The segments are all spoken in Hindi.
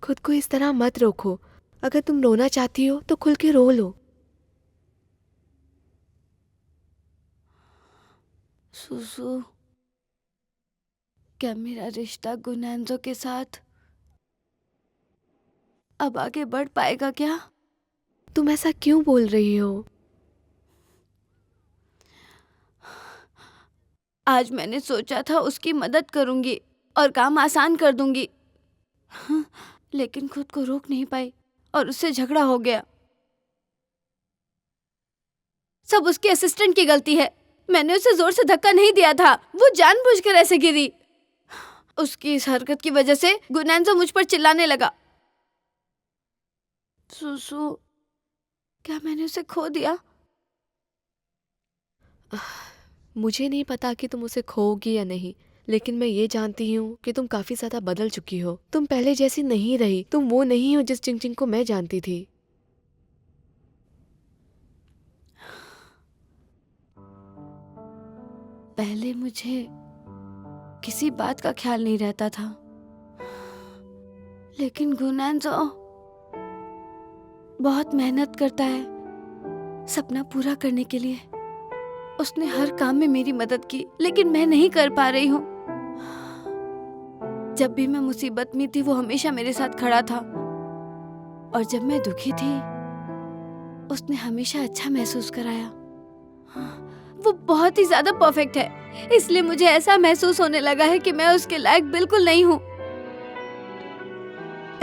खुद को इस तरह मत रोको। अगर तुम रोना चाहती हो तो खुल के रो लो। सुसु, क्या मेरा रिश्ता गुनांजो के साथ अब आगे बढ़ पाएगा क्या? तुम ऐसा क्यों बोल रही हो? आज मैंने सोचा था उसकी मदद करूंगी और काम आसान कर दूंगी, लेकिन खुद को रोक नहीं पाई और उससे झगड़ा हो गया। सब उसके असिस्टेंट की गलती है। मैंने उसे जोर से धक्का नहीं दिया था, वो जानबूझकर ऐसे गिरी। उसकी इस हरकत की वजह से गुनांजो मुझ पर चिल्लाने लगा। सुसु, क्या मैंने उसे खो दिया? मुझे नहीं पता कि तुम उसे खोओगी या नहीं, लेकिन मैं ये जानती हूँ कि तुम काफी ज्यादा बदल चुकी हो। तुम पहले जैसी नहीं रही। तुम वो नहीं हो जिस चिंग चिंग को मैं जानती थी। पहले मुझे किसी बात का ख्याल नहीं रहता था, लेकिन गुनांजो बहुत मेहनत करता है सपना पूरा करने के लिए। उसने हर काम में मेरी मदद की, लेकिन मैं नहीं कर पा रही हूँ। जब भी मैं मुसीबत में थी वो हमेशा मेरे साथ खड़ा था, और जब मैं दुखी थी उसने हमेशा अच्छा महसूस कराया। वो बहुत ही ज्यादा परफेक्ट है, इसलिए मुझे ऐसा महसूस होने लगा है कि मैं उसके लायक बिल्कुल नहीं हूँ।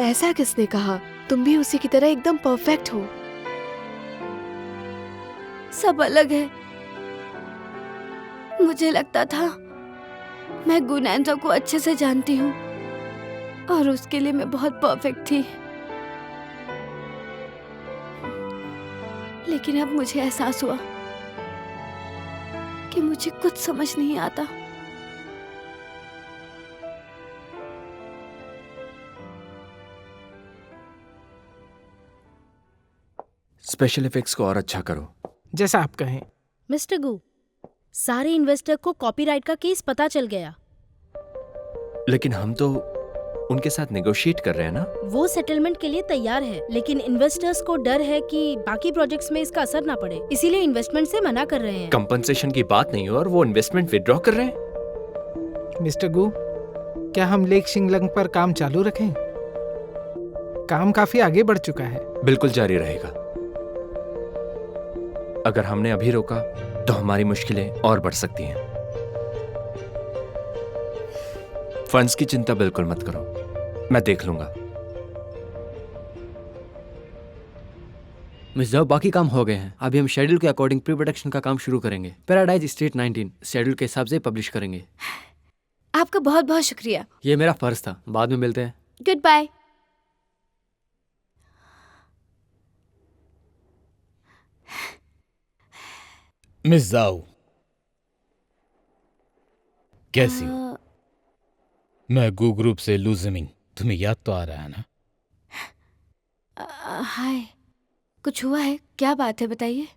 ऐसा किसने कहा? तुम भी उसी की तरह एकदम परफेक्ट हो। सब अलग है। मुझे लगता था मैं गुनांजो को अच्छे से जानती हूँ और उसके लिए मैं बहुत परफेक्ट थी, लेकिन अब मुझे एहसास हुआ कि मुझे कुछ समझ नहीं आता। स्पेशल इफेक्ट्स को और अच्छा करो। जैसा आप कहें। मिस्टर गू, सारे इन्वेस्टर को कॉपीराइट का केस पता चल गया। लेकिन हम तो उनके साथ नेगोशिएट कर रहे हैं ना। वो सेटलमेंट के लिए तैयार है, लेकिन इन्वेस्टर्स को डर है कि बाकी प्रोजेक्ट्स में इसका असर ना पड़े, इसीलिए इन्वेस्टमेंट से मना कर रहे हैं। कंपनसेशन की बात नहीं हो और वो इन्वेस्टमेंट विड्रॉ कर रहे हैं। मिस्टर गू, क्या हम लेक शिंगलंग पर काम चालू रखें? काम काफी आगे बढ़ चुका है। बिल्कुल जारी रहेगा। अगर हमने अभी रोका तो हमारी मुश्किलें और बढ़ सकती हैं। फंड्स की चिंता बिल्कुल मत करो, मैं देख लूंगा। मिस जाओ, बाकी काम हो गए हैं। अभी हम शेड्यूल के अकॉर्डिंग प्री प्रोडक्शन का काम शुरू करेंगे। पैराडाइज स्टेट 19 शेड्यूल के हिसाब से पब्लिश करेंगे। आपका बहुत बहुत शुक्रिया। ये मेरा फर्ज था। बाद में मिलते हैं। Good bye. मिस जाओ, कैसी हो? मैं गू ग्रुप से लू जिमिंग। तुम्हें याद तो आ रहा है ना? हाय, कुछ हुआ है? क्या बात है, बताइए।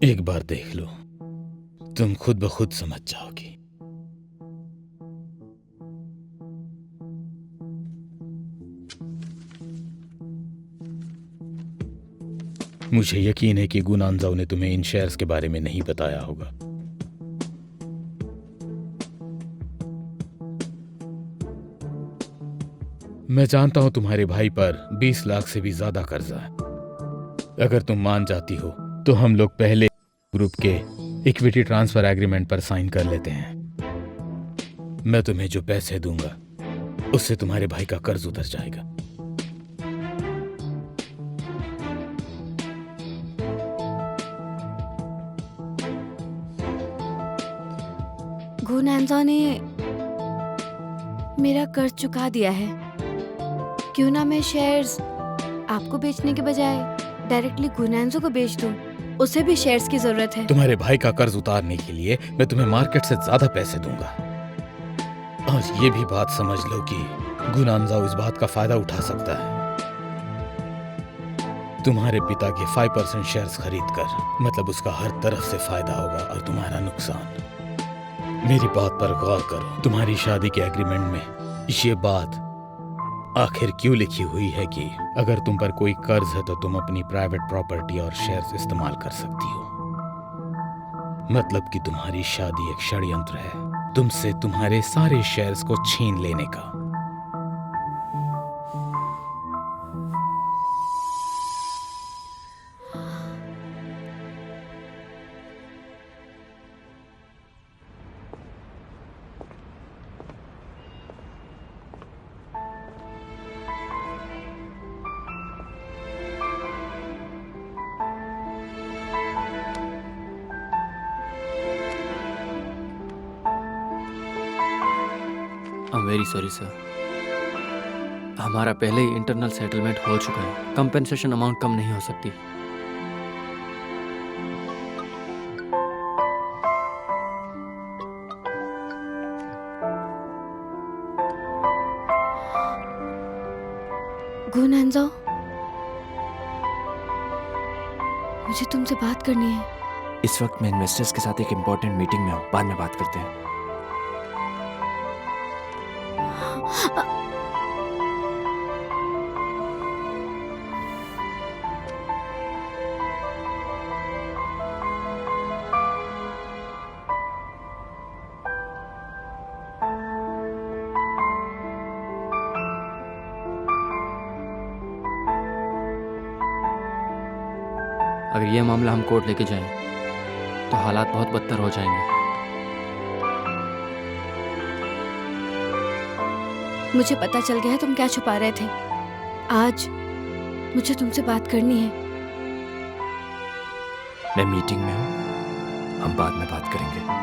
एक बार देख लो, तुम खुद ब खुद समझ जाओगी। मुझे यकीन है कि गुनांजाओ ने तुम्हें इन शेयर्स के बारे में नहीं बताया होगा। मैं जानता हूं तुम्हारे भाई पर 20 लाख से भी ज्यादा कर्जा है। अगर तुम मान जाती हो तो हम लोग पहले ग्रुप के इक्विटी ट्रांसफर एग्रीमेंट पर साइन कर लेते हैं। मैं तुम्हें जो पैसे दूंगा उससे तुम्हारे भाई का कर्ज उतर जाएगा। गुनांजो ने मेरा कर्ज चुका दिया है। क्यों ना मैं शेयर्स आपको बेचने के बजाय डायरेक्टली गुनांजो को बेच दूं। उसे भी शेयर्स की जरूरत है। तुम्हारे भाई का कर्ज उतारने के लिए मैं तुम्हें मार्केट से ज्यादा पैसे दूंगा। और ये भी बात समझ लो कि गुनांजाओ इस बात का फायदा उठा सकता है। तुम्हारे पिता के 5% शेयर्स खरीद कर, मतलब उसका हर तरफ से फायदा होगा और तुम्हारा नुकसान। मेरी बात पर गौर करो। तुम्हारी शादी के एग्रीमेंट में ये बात आखिर क्यों लिखी हुई है कि अगर तुम पर कोई कर्ज है तो तुम अपनी प्राइवेट प्रॉपर्टी और शेयर्स इस्तेमाल कर सकती हो। मतलब कि तुम्हारी शादी एक षड्यंत्र है तुमसे तुम्हारे सारे शेयर्स को छीन लेने का। I am very sorry sir, हमारा पहले ही इंटरनल सेटलमेंट हो चुका है। कंपेंसेशन अमाउंट कम नहीं हो सकती। गो नैनजाओ, मुझे तुमसे बात करनी है। इस वक्त मैं इन्वेस्टर्स के साथ एक इम्पोर्टेंट मीटिंग में हूँ, बाद में बात करते हैं। अगर ये मामला हम कोर्ट लेके जाएं तो हालात बहुत बदतर हो जाएंगे। मुझे पता चल गया है तुम क्या छुपा रहे थे। आज मुझे तुमसे बात करनी है। मैं मीटिंग में हूँ, हम बाद में बात करेंगे।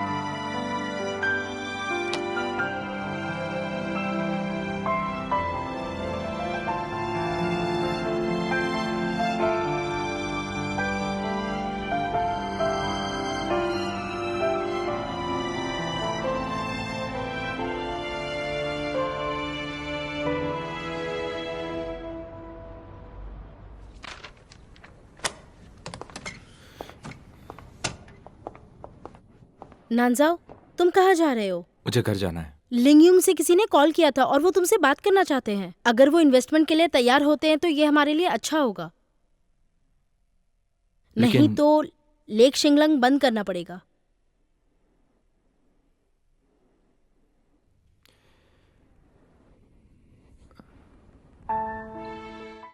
नानजाओ, तुम कहाँ जा रहे हो? मुझे घर जाना है। लिंगयुंग से किसी ने कॉल किया था और वो तुमसे बात करना चाहते हैं। अगर वो इन्वेस्टमेंट के लिए तैयार होते हैं तो ये हमारे लिए अच्छा होगा। नहीं तो लेक शिंगलंग बंद करना पड़ेगा।